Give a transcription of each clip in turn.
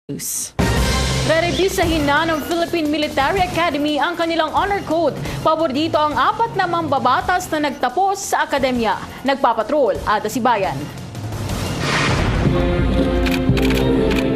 News. Re-revisahin na ng Philippine Military Academy ang kanilang honor code. Pabor dito ang 4 na mambabatas na nagtapos sa akademya. Nagpapatrol, Ada Sibayan.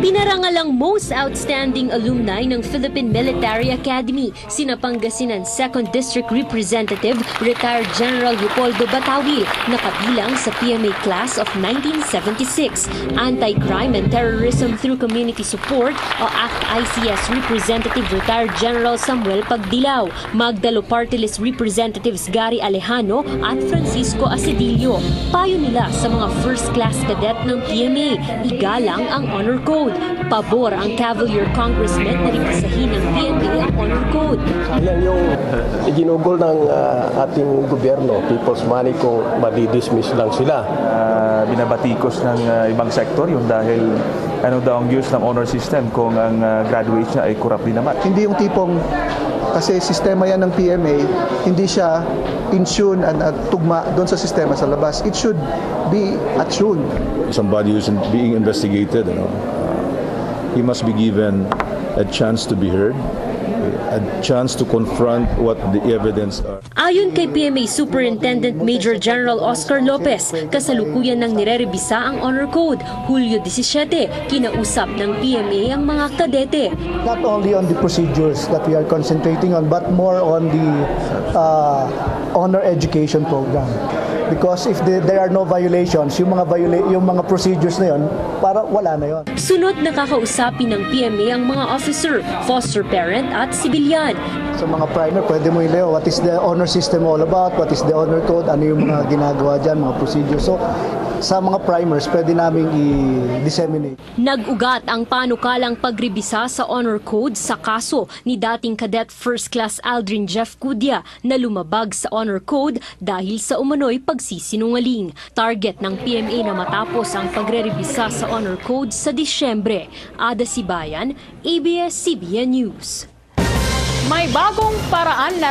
Pinarangal ang most outstanding alumni ng Philippine Military Academy, sina Pangasinan 2nd District Representative Retired General Leopoldo Batawil, na kabilang sa PMA Class of 1976, Anti-Crime and Terrorism Through Community Support o ACT-ICS Representative Retired General Samuel Pagdilaw, Magdalo Party List Representatives Gary Alejano at Francisco Asedillo. Payo nila sa mga first class cadet ng PMA, igalang ang honor code. Pabor ang Cavalier Congressman na revisahin ng PMA ang honor code. Yan yung iginugol ng ating gobyerno, people's money, kung madi-dismiss lang sila. Binabatikos ng ibang sektor yun dahil ano daw ang use ng honor system kung ang graduate niya ay corrupt din naman. Hindi yung tipong, kasi sistema yan ng PMA, hindi siya in tune at tugma doon sa sistema sa labas. It should be attuned. Somebody who's being investigated, he must be given a chance to be heard, a chance to confront what the evidence are. Ayon kay PMA Superintendent Major General Oscar Lopez, kasalukuyan nang nirerebisa ang honor code. Hulyo 17, kinausap ng PMA ang mga kadete. Not only on the procedures that we are concentrating on, but more on the honor education program. Because if there are no violations, yung mga procedures na yon, para wala na yon. Sunod na kakausapin ng PMA ang mga officer, foster parent at sibilyan. Sa mga primer, pwede mo ileo what is the honor system all about, what is the honor code, ano yung mga ginagawa dyan, mga procedures. So, sa mga primers, pwede namin i-disseminate. Nag-ugat ang panukalang pagrebisa sa honor code sa kaso ni dating Cadet First Class Aldrin Jeff Cudia na lumabag sa honor code dahil sa umano'y pagsisinungaling. Target ng PMA na matapos ang pagre-rebisa sa honor code sa Disyembre. Ada Sibayan, ABS-CBN News. May bagong paraan na